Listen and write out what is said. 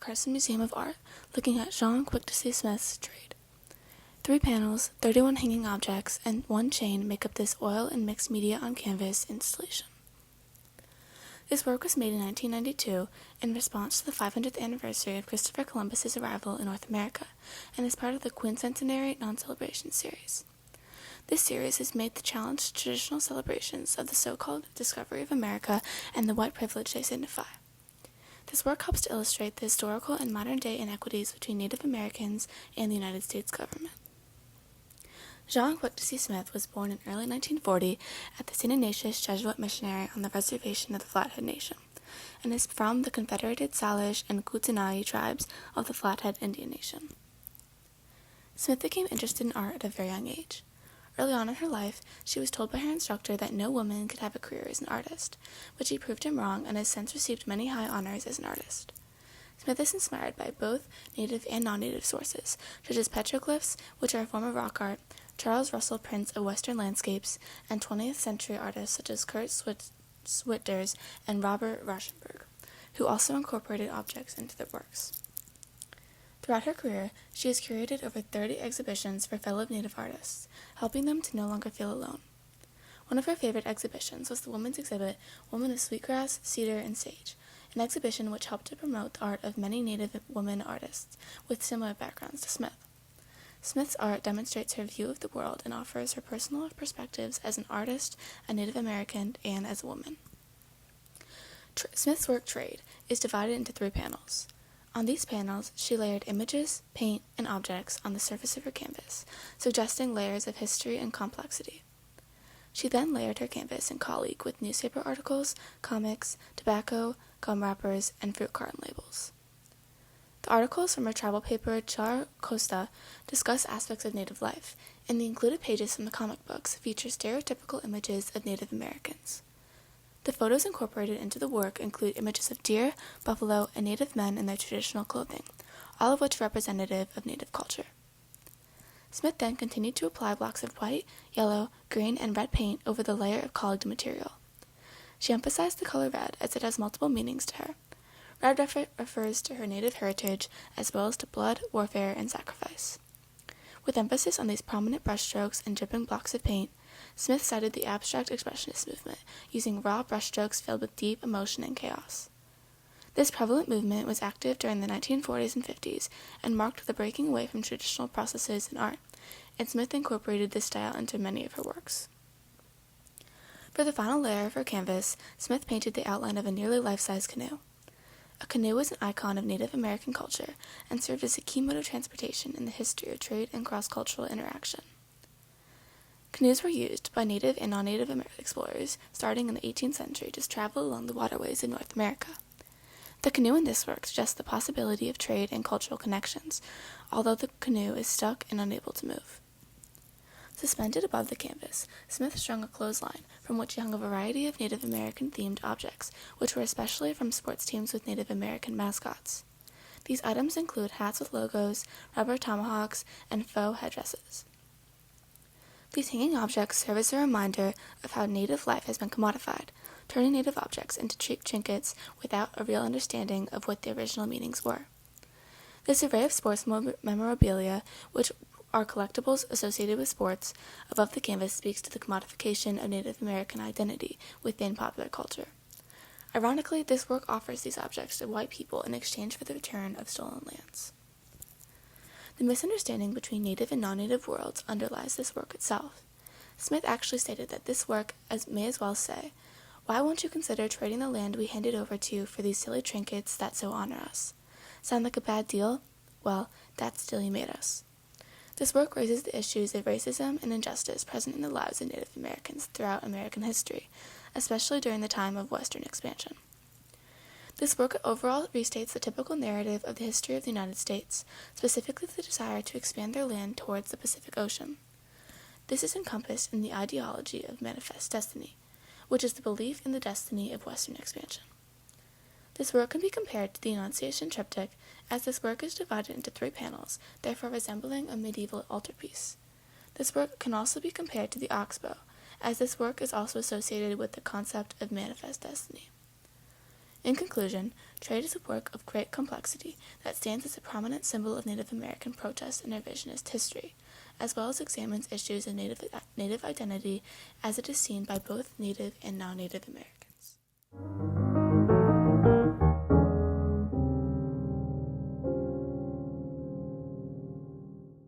Carson Museum of Art, looking at Jean Smith's trade. 3 panels, 31 hanging objects, and 1 chain make up this oil and mixed media on canvas installation. This work was made in 1992 in response to the 500th anniversary of Christopher Columbus's arrival in North America, and is part of the Quincentenary Non-Celebration series. This series has made the challenge to traditional celebrations of the so-called discovery of America and the white privilege they signify. This work helps to illustrate the historical and modern-day inequities between Native Americans and the United States government. Jean Smith was born in early 1940 at the St. Ignatius Jesuit Missionary on the reservation of the Flathead Nation, and is from the Confederated Salish and Kootenai tribes of the Flathead Indian Nation. Smith became interested in art at a very young age. Early on in her life, she was told by her instructor that no woman could have a career as an artist, but she proved him wrong and has since received many high honors as an artist. Smith is inspired by both native and non-native sources, such as petroglyphs, which are a form of rock art, Charles Russell prints of Western landscapes, and 20th century artists such as Kurt Schwitters and Robert Rauschenberg, who also incorporated objects into their works. Throughout her career, she has curated over 30 exhibitions for fellow Native artists, helping them to no longer feel alone. One of her favorite exhibitions was the women's exhibit, Women of Sweetgrass, Cedar, and Sage, an exhibition which helped to promote the art of many Native women artists with similar backgrounds to Smith. Smith's art demonstrates her view of the world and offers her personal perspectives as an artist, a Native American, and as a woman. Smith's work Trade is divided into 3 panels. On these panels, she layered images, paint, and objects on the surface of her canvas, suggesting layers of history and complexity. She then layered her canvas in colleague with newspaper articles, comics, tobacco, gum wrappers, and fruit carton labels. The articles from her travel paper Char Costa discuss aspects of Native life, and the included pages from the comic books feature stereotypical images of Native Americans. The photos incorporated into the work include images of deer, buffalo, and Native men in their traditional clothing, all of which are representative of Native culture. Smith then continued to apply blocks of white, yellow, green, and red paint over the layer of colored material. She emphasized the color red as it has multiple meanings to her. Red refers to her Native heritage as well as to blood, warfare, and sacrifice. With emphasis on these prominent brushstrokes and dripping blocks of paint, Smith cited the abstract expressionist movement, using raw brushstrokes filled with deep emotion and chaos. This prevalent movement was active during the 1940s and 50s and marked the breaking away from traditional processes in art, and Smith incorporated this style into many of her works. For the final layer of her canvas, Smith painted the outline of a nearly life-size canoe. A canoe was an icon of Native American culture and served as a key mode of transportation in the history of trade and cross-cultural interaction. Canoes were used by Native and non-Native explorers starting in the 18th century to travel along the waterways of North America. The canoe in this work suggests the possibility of trade and cultural connections, although the canoe is stuck and unable to move. Suspended above the canvas, Smith strung a clothesline from which hung a variety of Native American-themed objects, which were especially from sports teams with Native American mascots. These items include hats with logos, rubber tomahawks, and faux headdresses. These hanging objects serve as a reminder of how Native life has been commodified, turning Native objects into cheap trinkets without a real understanding of what the original meanings were. This array of sports memorabilia, which are collectibles associated with sports, above the canvas speaks to the commodification of Native American identity within popular culture. Ironically, this work offers these objects to white people in exchange for the return of stolen lands. The misunderstanding between Native and non-Native worlds underlies this work itself. Smith actually stated that this work may as well say, "Why won't you consider trading the land we handed over to you for these silly trinkets that so honor us? Sound like a bad deal? Well, that's the deal you made us." This work raises the issues of racism and injustice present in the lives of Native Americans throughout American history, especially during the time of Western expansion. This work overall restates the typical narrative of the history of the United States, specifically the desire to expand their land towards the Pacific Ocean. This is encompassed in the ideology of manifest destiny, which is the belief in the destiny of Western expansion. This work can be compared to the Annunciation triptych, as this work is divided into 3 panels, therefore resembling a medieval altarpiece. This work can also be compared to the oxbow, as this work is also associated with the concept of manifest destiny. In conclusion, Trade is a work of great complexity that stands as a prominent symbol of Native American protest and revisionist history, as well as examines issues of Native identity as it is seen by both Native and non-Native Americans.